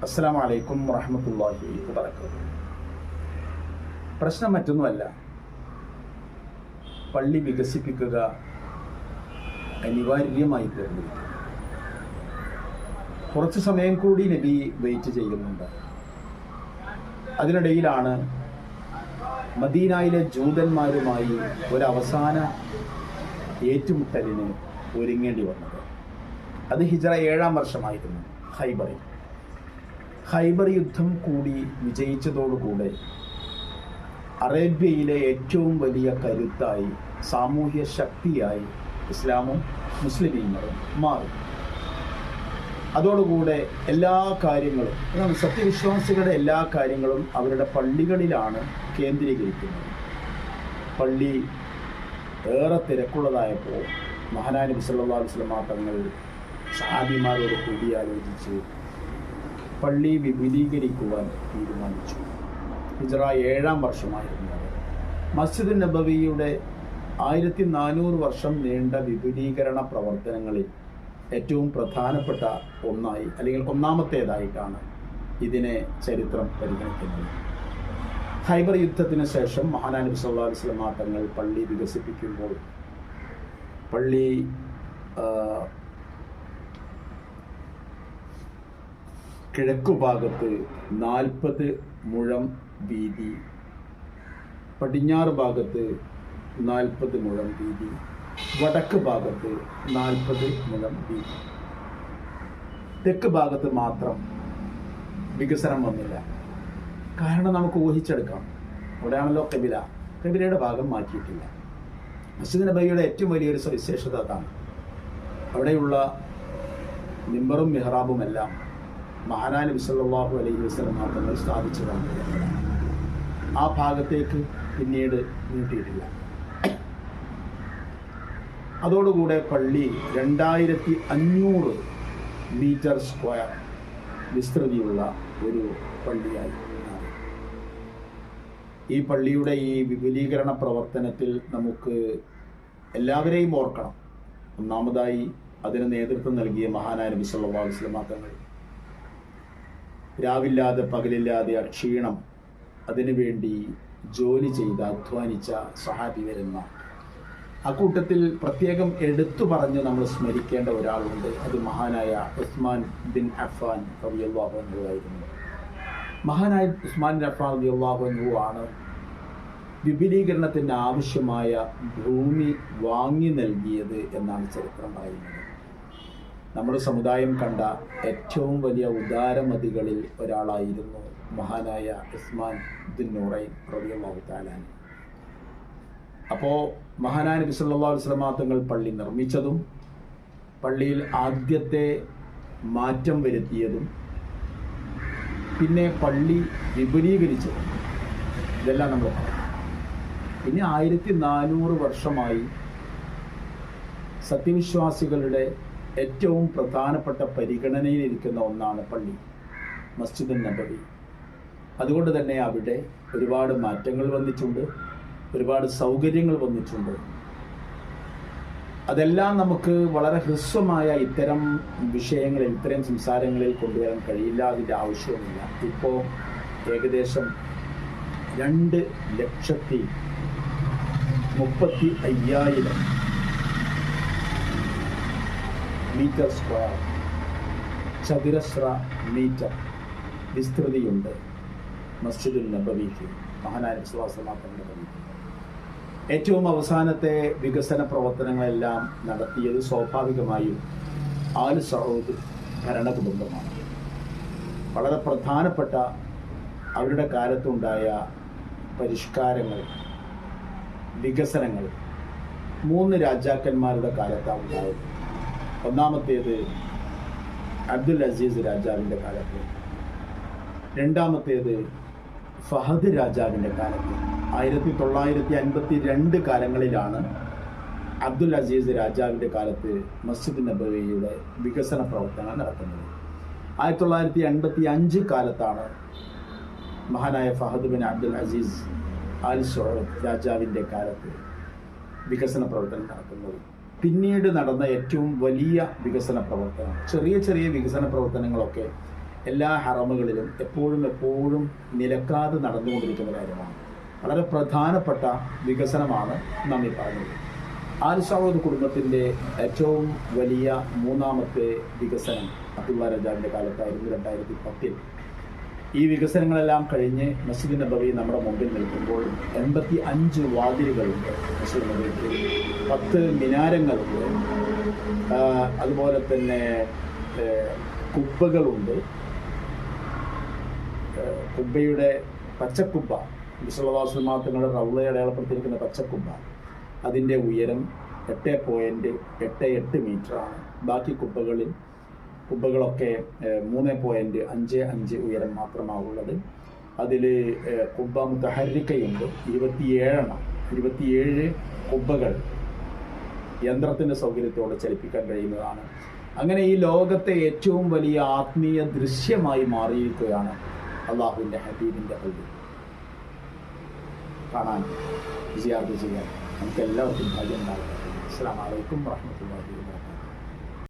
അസ്സലാമു അലൈക്കും വറഹ്മത്തുള്ളാഹി വബറകാതുഹു. പ്രശ്നം മറ്റൊന്നുമല്ല, പള്ളി വികസിപ്പിക്കുക അനിവാര്യമായി തീർന്നു. കുറച്ച് സമയം കൂടി നബി വെയിറ്റ് ചെയ്യുന്നുണ്ട്. അതിനിടയിലാണ് മദീനയിലെ ജൂതന്മാരുമായി ഒരവസാന ഏറ്റുമുട്ടലിന് ഒരുങ്ങേണ്ടി വന്നത്. അത് ഹിജ്റ 7-ാം വർഷമായിരുന്നു. ഖൈബർ യുദ്ധം കൂടി വിജയിച്ചതോടുകൂടെ അറേബ്യയിലെ ഏറ്റവും വലിയ കരുത്തായി, സാമൂഹ്യ ശക്തിയായി ഇസ്ലാമും മുസ്ലിമീങ്ങളും മാറി. അതോടുകൂടെ എല്ലാ കാര്യങ്ങളും, സത്യവിശ്വാസികളുടെ എല്ലാ കാര്യങ്ങളും അവരുടെ പള്ളികളിലാണ് കേന്ദ്രീകരിക്കുന്നത്. പള്ളി ഏറെ തിരക്കുള്ളതായപ്പോൾ മഹാനായ നബി സല്ലല്ലാഹു അലൈഹി വസല്ലം തങ്ങൾ സഹാബിമാരോട് കൂടിയാലോചിച്ച് പള്ളി വിപുലീകരിക്കുവാൻ തീരുമാനിച്ചു. ഹിജ്റ 7-ാം വർഷമായിരുന്നു. മസ്ജിദ് നബവിയുടെ 1400 വർഷം നീണ്ട വിപുലീകരണ പ്രവർത്തനങ്ങളിൽ ഏറ്റവും പ്രധാനപ്പെട്ട ഒന്നായി, അല്ലെങ്കിൽ ഒന്നാമത്തേതായിട്ടാണ് ഇതിനെ ചരിത്രം പരിഗണിക്കുന്നത്. ഖൈബർ യുദ്ധത്തിന് ശേഷം മഹാനായ നബി സല്ലല്ലാഹു അലൈഹി വസല്ലം തങ്ങൾ പള്ളി വികസിപ്പിക്കുമ്പോൾ പള്ളി കിഴക്കുഭാഗത്ത് 40 മുഴം വീതി, പടിഞ്ഞാറ് ഭാഗത്ത് 40 മുഴം വീതി, വടക്ക് ഭാഗത്ത് 40 മുഴം വീതി. തെക്ക് ഭാഗത്ത് മാത്രം വികസനം വന്നില്ല. കാരണം നമുക്ക് ഊഹിച്ചെടുക്കാം, അവിടെയാണല്ലോ ഖിബിലയുടെ ഭാഗം മാറ്റിയിട്ടില്ല. മസ്ജിദ് നബവിയുടെ ഏറ്റവും വലിയൊരു സവിശേഷത അതാണ്. അവിടെയുള്ള മിമ്പറും മിഹ്റാബും എല്ലാം മഹാനായ നബി സല്ലല്ലാഹു അലൈഹി വസല്ലം തങ്ങൾ സ്ഥാപിച്ചതാണ്. ആ ഭാഗത്തേക്ക് പിന്നീട് നീട്ടിയിട്ടില്ല. അതോടുകൂടെ പള്ളി 2500 മീറ്റർ സ്ക്വയർ വിസ്തൃതിയുള്ള ഒരു പള്ളിയായി മാറി. ഈ പള്ളിയുടെ ഈ വിപുലീകരണ പ്രവർത്തനത്തിൽ നമുക്ക് എല്ലാവരെയും ഓർക്കണം. ഒന്നാമതായി അതിന് നേതൃത്വം നൽകിയ മഹാനായ നബി സല്ലല്ലാഹു അലൈഹി വസല്ലം തങ്ങൾ. രാവില്ലാതെ പകലില്ലാതെ അക്ഷീണം അതിനുവേണ്ടി ജോലി ചെയ്ത് അധ്വാനിച്ച സഹാബിവരന്മാർ. അക്കൂട്ടത്തിൽ പ്രത്യേകം എടുത്തു പറഞ്ഞ് നമ്മൾ സ്മരിക്കേണ്ട ഒരാളുണ്ട്. അത് മഹാനായ ഉസ്മാൻ ബിൻ അഫ്ഫാൻ റളിയല്ലാഹു അൻഹു ആയിരുന്നു. മഹാനായ ഉസ്മാൻ ബിൻ അഫ്ഫാൻ റളിയല്ലാഹു അൻഹു ആണ് വിപുലീകരണത്തിന് ആവശ്യമായ ഭൂമി വാങ്ങി നൽകിയത് എന്നാണ് ചരിത്രം പറയുന്നത്. നമ്മുടെ സമുദായം കണ്ട ഏറ്റവും വലിയ ഉദാരമതികളിൽ ഒരാളായിരുന്നു മഹാനായ ഉസ്മാൻ ബിൻ നൂറൈൻ റളിയല്ലാഹു തആല. അപ്പോൾ മഹാനായ നബി സല്ലല്ലാഹു അലൈഹി വസല്ലം തങ്ങൾ പള്ളി നിർമ്മിച്ചതും പള്ളിയിൽ ആദ്യത്തെ മാറ്റം വരുത്തിയതും പിന്നെ പള്ളി വിപുലീകരിച്ചതും ഇതെല്ലാം നമ്മൾ പറഞ്ഞു. പിന്നെ 1400 വർഷമായി സത്യവിശ്വാസികളുടെ ഏറ്റവും പ്രധാനപ്പെട്ട പരിഗണനയിലിരിക്കുന്ന ഒന്നാണ് പള്ളി, മസ്ജിദ് നബവി. അതുകൊണ്ട് തന്നെ അവിടെ ഒരുപാട് മാറ്റങ്ങൾ വന്നിട്ടുണ്ട്, ഒരുപാട് സൗകര്യങ്ങൾ വന്നിട്ടുണ്ട്. അതെല്ലാം നമുക്ക് വളരെ ഹ്രസ്വമായ ഇത്തരം വിഷയങ്ങളിൽ, ഇത്തരം സംസാരങ്ങളിൽ കൊണ്ടുവരാൻ കഴിയില്ല. അതിൻ്റെ ആവശ്യവുമില്ല. ഇപ്പോൾ ഏകദേശം 2,35,000 മീറ്റർ സ്ക്വയർ, ചതുരശ്ര മീറ്റർ വിസ്തൃതിയുണ്ട് മസ്ജിദുൽ നബവിക്ക്, മഹാനായ നബി സല്ലല്ലാഹു അലൈഹി വസല്ലം നബവിക്ക്. ഏറ്റവും അവസാനത്തെ വികസന പ്രവർത്തനങ്ങളെല്ലാം നടത്തിയത് സ്വാഭാവികമായും ആൽ സഊദ് ഭരണകുടുംബമാണ്. വളരെ പ്രധാനപ്പെട്ട അവരുടെ കാലത്തുണ്ടായ പരിഷ്കാരങ്ങൾ, വികസനങ്ങൾ 3 രാജാക്കന്മാരുടെ കാലത്താണ് ഉണ്ടായത്. ഒന്നാമത്തേത് അബ്ദുൽ അസീസ് രാജാവിൻ്റെ കാലത്ത്, രണ്ടാമത്തേത് ഫഹദ് രാജാവിൻ്റെ കാലത്ത്. 1952 കാലങ്ങളിലാണ് അബ്ദുൽ അസീസ് രാജാവിൻ്റെ കാലത്ത് മസ്ജിദ് നബവിയുടെ വികസന പ്രവർത്തനങ്ങൾ നടക്കുന്നത്. 1985 കാലത്താണ് മഹാനായ Fahd bin Abdul Aziz Al Saud രാജാവിൻ്റെ കാലത്ത് വികസന പ്രവർത്തനം നടക്കുന്നത്. പിന്നീട് നടന്ന ഏറ്റവും വലിയ വികസന പ്രവർത്തനം, ചെറിയ ചെറിയ വികസന പ്രവർത്തനങ്ങളൊക്കെ എല്ലാ ഹറമുകളിലും എപ്പോഴും നിലക്കാതെ നടന്നുകൊണ്ടിരിക്കുന്ന കാര്യമാണ്. വളരെ പ്രധാനപ്പെട്ട വികസനമാണ് നാം ഈ പറഞ്ഞത്. ആൽ സൗദ് കുടുംബത്തിൻ്റെ ഏറ്റവും വലിയ മൂന്നാമത്തെ വികസനം അബ്ദുള്ള രാജാവിൻ്റെ കാലത്തായിരുന്നു 2010. ഈ വികസനങ്ങളെല്ലാം കഴിഞ്ഞ് മസ്ജിദ് നബവി നമ്മുടെ മുമ്പിൽ നിൽക്കുമ്പോൾ 85 വാതിലുകളുണ്ട് മസ്ജിദ് നബവിക്ക്, 10 മിനാരങ്ങളുണ്ട്, അതുപോലെ തന്നെ കുബ്ബകളുണ്ട്. കുബ്ബയുടെ പച്ചക്കുബ്ബ, വിശ്വവാസമാങ്ങളുടെ റൗളയെ അടയാളപ്പെടുത്തിയിരിക്കുന്ന പച്ചക്കുബ്ബ, അതിൻ്റെ ഉയരം 8.88 മീറ്ററാണ്. ബാക്കി കുബ്ബകളൊക്കെ 3.55 ഉയരം മാത്രമാണുള്ളത്. അതിൽ കുബ്ബ മുതഹരിക്കയുണ്ട്, 27 കുബ്ബകൾ യന്ത്രത്തിൻ്റെ സൗകര്യത്തോടെ ചലിപ്പിക്കാൻ കഴിയുന്നതാണ്. അങ്ങനെ ഈ ലോകത്തെ ഏറ്റവും വലിയ ആത്മീയ ദൃശ്യമായി മാറിയിരിക്കുകയാണ് അള്ളാഹുവിൻ്റെ ഹബീബിൻ്റെ പള്ളി. കാണാൻ സിയാറത്ത് ചെയ്യാൻ നമുക്ക് എല്ലാവർക്കും ഭാഗ്യം ഉണ്ടാകട്ടെ. അസ്സലാമു അലൈക്കും വറഹ്മത്തുള്ളാഹി വബറകാതുഹു.